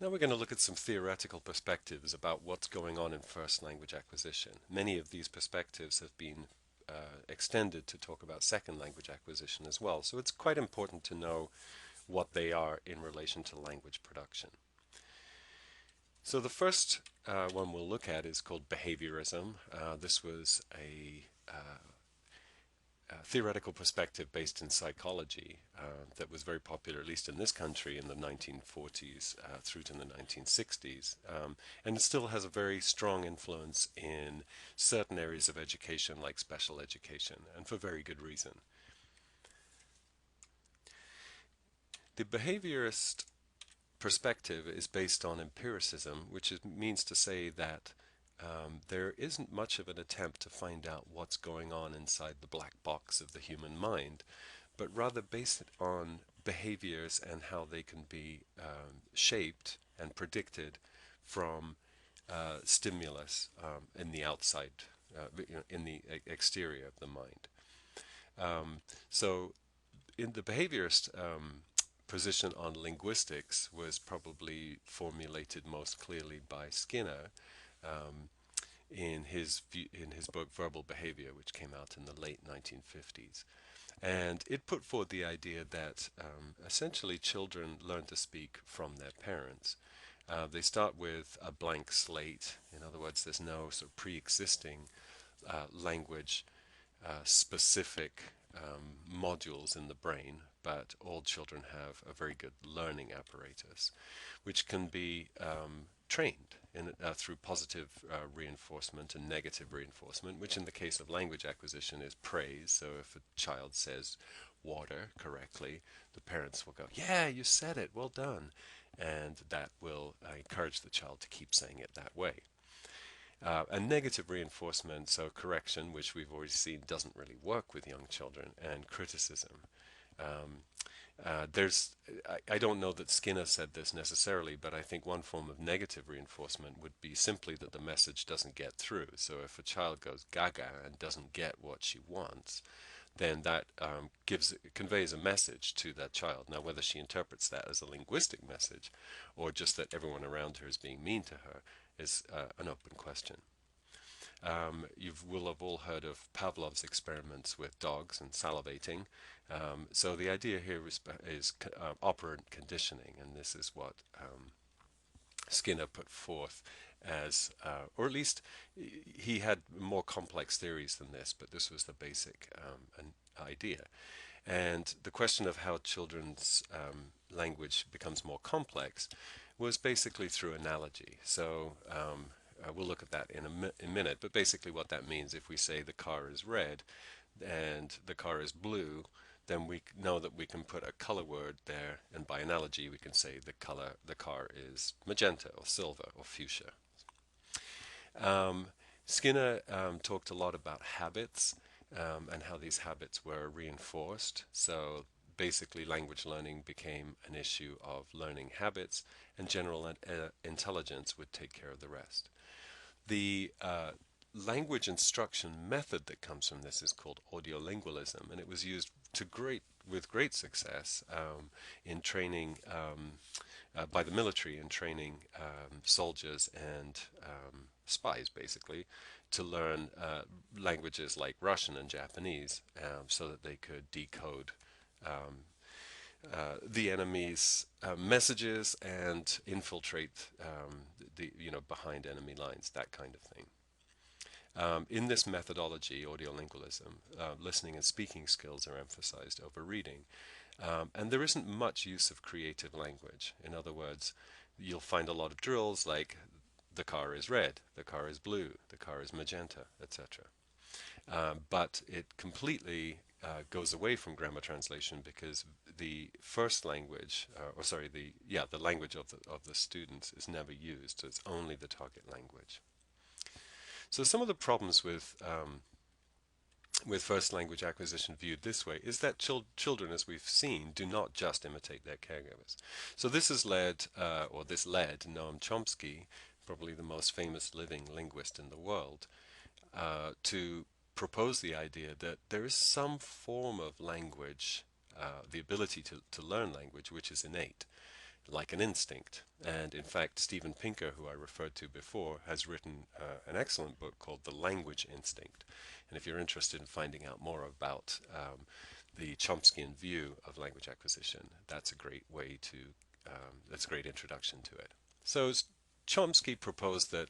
Now we're going to look at some theoretical perspectives about what's going on in first language acquisition. Many of these perspectives have been extended to talk about second language acquisition as well, so it's quite important to know what they are in relation to language production. So the first one we'll look at is called behaviorism. This was a theoretical perspective based in psychology that was very popular, at least in this country, in the 1940s through to the 1960s. And it still has a very strong influence in certain areas of education, like special education, and for very good reason. The behaviorist perspective is based on empiricism, means to say that there isn't much of an attempt to find out what's going on inside the black box of the human mind, but rather based it on behaviors and how they can be shaped and predicted from stimulus in the outside, in the exterior of the mind. So, in the behaviorist position on linguistics was probably formulated most clearly by Skinner um, in his book Verbal Behavior, which came out in the late 1950s. And it put forward the idea that essentially children learn to speak from their parents. They start with a blank slate. In other words, there's no sort of pre-existing language specific modules in the brain, but all children have a very good learning apparatus, which can be trained through positive reinforcement and negative reinforcement, which in the case of language acquisition is praise. So if a child says water correctly, the parents will go, "Yeah, you said it, well done." And that will encourage the child to keep saying it that way. And negative reinforcement, so correction, which we've already seen doesn't really work with young children, and criticism. Um, I don't know that Skinner said this necessarily, but I think one form of negative reinforcement would be simply that the message doesn't get through. So if a child goes gaga and doesn't get what she wants, then that conveys a message to that child. Now, whether she interprets that as a linguistic message or just that everyone around her is being mean to her is an open question. You will have all heard of Pavlov's experiments with dogs and salivating. So the idea here is operant conditioning, and this is what Skinner put forth as, or at least he had more complex theories than this, but this was the basic idea. And the question of how children's language becomes more complex was basically through analogy. So we'll look at that in a minute, but basically what that means, if we say the car is red and the car is blue, then we know that we can put a color word there, and by analogy we can say the car is magenta or silver or fuchsia. Um, Skinner talked a lot about habits and how these habits were reinforced. So basically, language learning became an issue of learning habits, and general intelligence would take care of the rest. The language instruction method that comes from this is called audiolingualism, and it was used with great success in training by the military in training soldiers and spies, basically, to learn languages like Russian and Japanese so that they could decode um, the enemy's messages and infiltrate behind enemy lines, that kind of thing. In this methodology, audiolingualism, listening and speaking skills are emphasized over reading. And there isn't much use of creative language. In other words, you'll find a lot of drills like the car is red, the car is blue, the car is magenta, etc. But it completely goes away from grammar translation because the first language, the language of the students is never used. It's only the target language. So some of the problems with first language acquisition viewed this way is that children, as we've seen, do not just imitate their caregivers. So this has led, or this led Noam Chomsky, probably the most famous living linguist in the world, to propose the idea that there is some form of language, the ability to learn language, which is innate. like an instinct. And in fact, Steven Pinker, who I referred to before, has written an excellent book called The Language Instinct. And if you're interested in finding out more about the Chomskyan view of language acquisition, that's a great way to, that's a great introduction to it. So Chomsky proposed that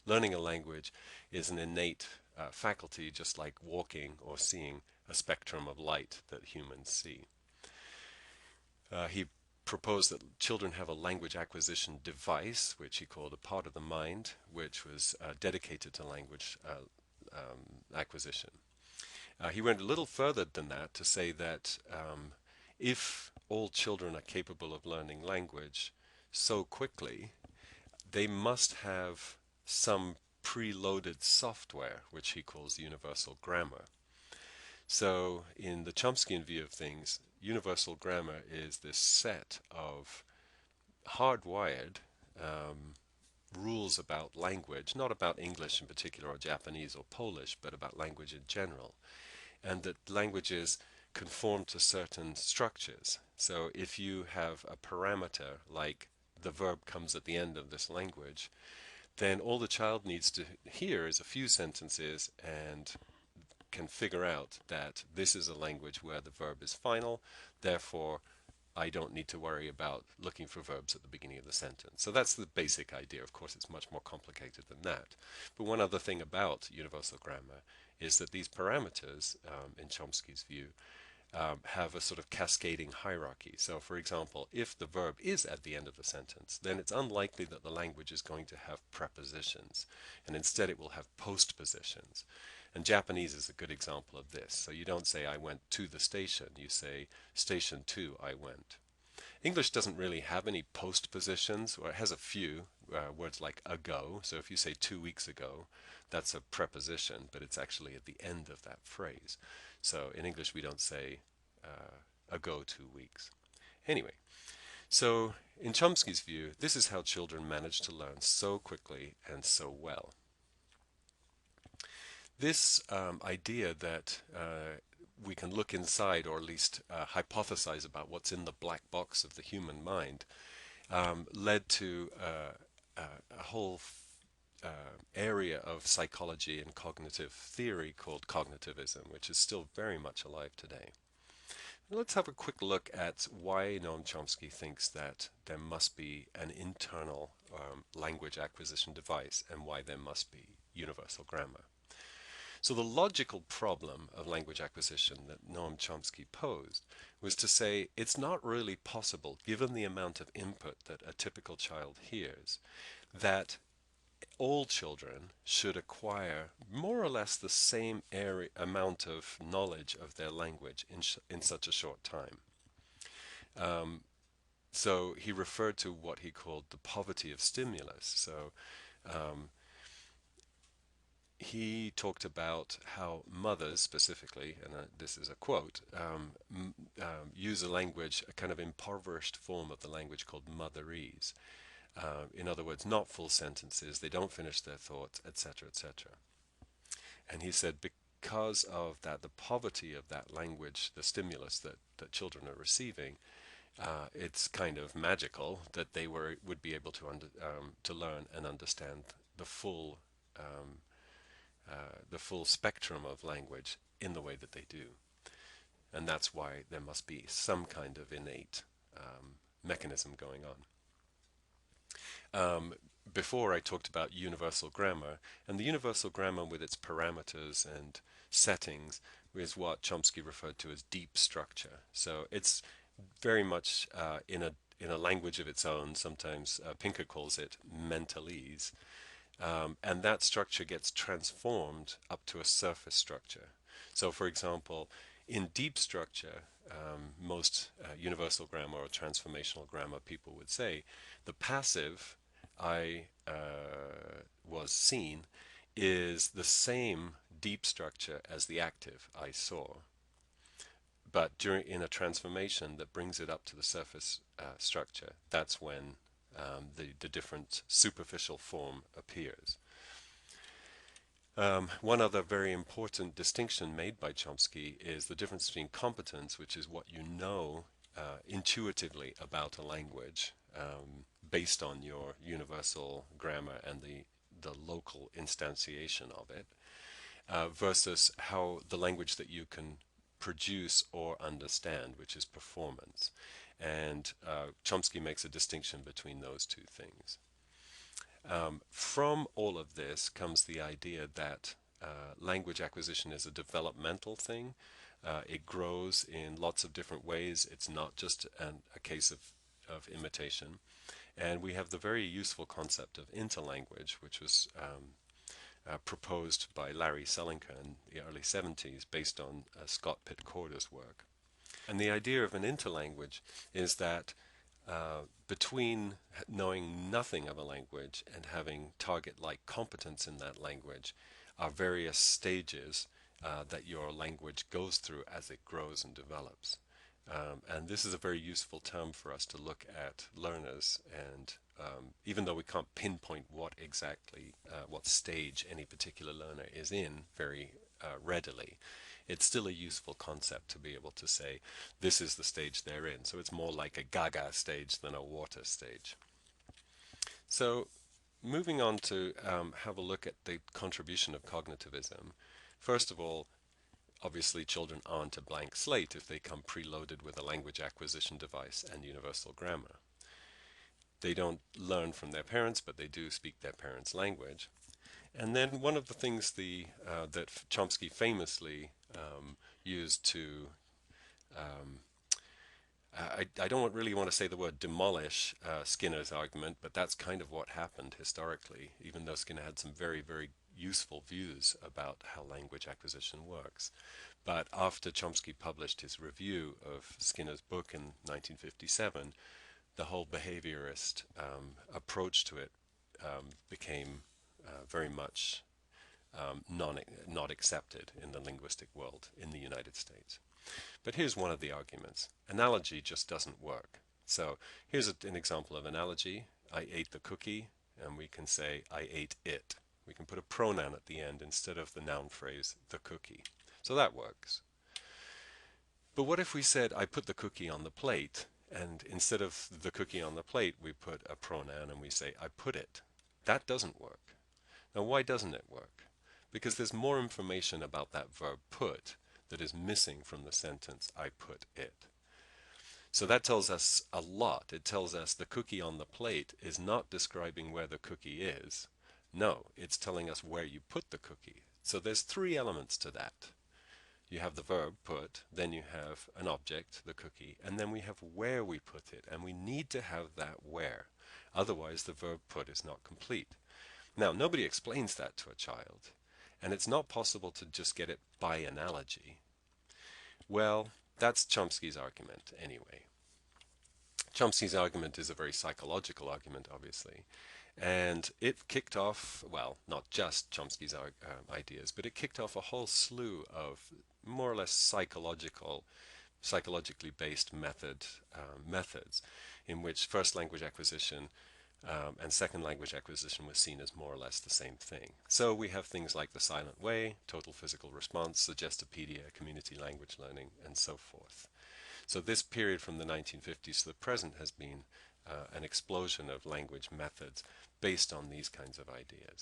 learning a language is an innate faculty, just like walking or seeing a spectrum of light that humans see. He proposed that children have a language acquisition device, which he called a part of the mind, which was dedicated to language acquisition. He went a little further than that to say that if all children are capable of learning language so quickly, they must have some preloaded software, which he calls universal grammar. So, in the Chomskyan view of things, universal grammar is this set of hardwired um, rules about language, not about English in particular or Japanese or Polish, but about language in general, and that languages conform to certain structures. So, if you have a parameter like the verb comes at the end of this language, then all the child needs to hear is a few sentences and can figure out that this is a language where the verb is final, therefore I don't need to worry about looking for verbs at the beginning of the sentence. So that's the basic idea. Of course, it's much more complicated than that. But one other thing about universal grammar is that these parameters, in Chomsky's view, have a sort of cascading hierarchy. So, for example, if the verb is at the end of the sentence, then it's unlikely that the language is going to have prepositions, and instead it will have postpositions. And Japanese is a good example of this. So you don't say I went to the station, you say station to I went. English doesn't really have any postpositions, or it has a few words like ago. So if you say 2 weeks ago, that's a preposition, but it's actually at the end of that phrase. So in English, we don't say ago 2 weeks. Anyway, so in Chomsky's view, this is how children manage to learn so quickly and so well. This idea that we can look inside, or at least hypothesize about what's in the black box of the human mind, led to a whole area of psychology and cognitive theory called cognitivism, which is still very much alive today. Let's have a quick look at why Noam Chomsky thinks that there must be an internal language acquisition device and why there must be universal grammar. So the logical problem of language acquisition that Noam Chomsky posed was to say it's not really possible, given the amount of input that a typical child hears, that all children should acquire more or less the same amount of knowledge of their language in such a short time. So he referred to what he called the poverty of stimulus. So um, he talked about how mothers specifically, and this is a quote, use a language, a kind of impoverished form of the language called motherese. In other words, not full sentences, they don't finish their thoughts, etc., etc. And he said because of that, the poverty of that language, the stimulus that children are receiving, it's kind of magical that they would be able to learn and understand um, the full spectrum of language in the way that they do. And that's why there must be some kind of innate mechanism going on. Before I talked about universal grammar, and the universal grammar with its parameters and settings is what Chomsky referred to as deep structure. So it's very much in a language of its own. Sometimes Pinker calls it mentalese. And that structure gets transformed up to a surface structure. So, for example, in deep structure, most universal grammar or transformational grammar people would say the passive I was seen is the same deep structure as the active I saw. But in a transformation that brings it up to the surface structure, that's when the different superficial form appears. One other very important distinction made by Chomsky is the difference between competence, which is what you know intuitively about a language based on your universal grammar and the local instantiation of it, versus how the language that you can produce or understand, which is performance. And Chomsky makes a distinction between those two things. From all of this comes the idea that language acquisition is a developmental thing. It grows in lots of different ways. It's not just a case of imitation. And we have the very useful concept of interlanguage, which was proposed by Larry Selinker in the early 70s based on Scott Pitt-Corder's work. And the idea of an interlanguage is that between knowing nothing of a language and having target-like competence in that language are various stages that your language goes through as it grows and develops. And this is a very useful term for us to look at learners, and even though we can't pinpoint what exactly, what stage any particular learner is in very readily, it's still a useful concept to be able to say, this is the stage they're in. So it's more like a gaga stage than a water stage. So moving on to have a look at the contribution of cognitivism. First of all, obviously children aren't a blank slate if they come preloaded with a language acquisition device and universal grammar. They don't learn from their parents, but they do speak their parents' language. And then one of the things that Chomsky famously used to, I don't really want to say the word demolish Skinner's argument, but that's kind of what happened historically, even though Skinner had some very, very useful views about how language acquisition works. But after Chomsky published his review of Skinner's book in 1957, the whole behaviorist approach to it became very much not accepted in the linguistic world in the United States. But here's one of the arguments. Analogy just doesn't work. So here's an example of analogy. I ate the cookie, and we can say I ate it. We can put a pronoun at the end instead of the noun phrase the cookie. So that works. But what if we said I put the cookie on the plate, and instead of the cookie on the plate we put a pronoun and we say I put it? That doesn't work. Now why doesn't it work? Because there's more information about that verb put that is missing from the sentence I put it. So that tells us a lot. It tells us the cookie on the plate is not describing where the cookie is. No, it's telling us where you put the cookie. So there's three elements to that. You have the verb put, then you have an object, the cookie, and then we have where we put it. And we need to have that where. Otherwise the verb put is not complete. Now, nobody explains that to a child. And it's not possible to just get it by analogy. Well, that's Chomsky's argument anyway. Chomsky's argument is a very psychological argument, obviously. And it kicked off, well, not just Chomsky's ideas, but it kicked off a whole slew of more or less psychologically based methods in which first language acquisition and second language acquisition was seen as more or less the same thing. So we have things like the silent way, total physical response, Suggestopedia, community language learning, and so forth. So this period from the 1950s to the present has been an explosion of language methods based on these kinds of ideas.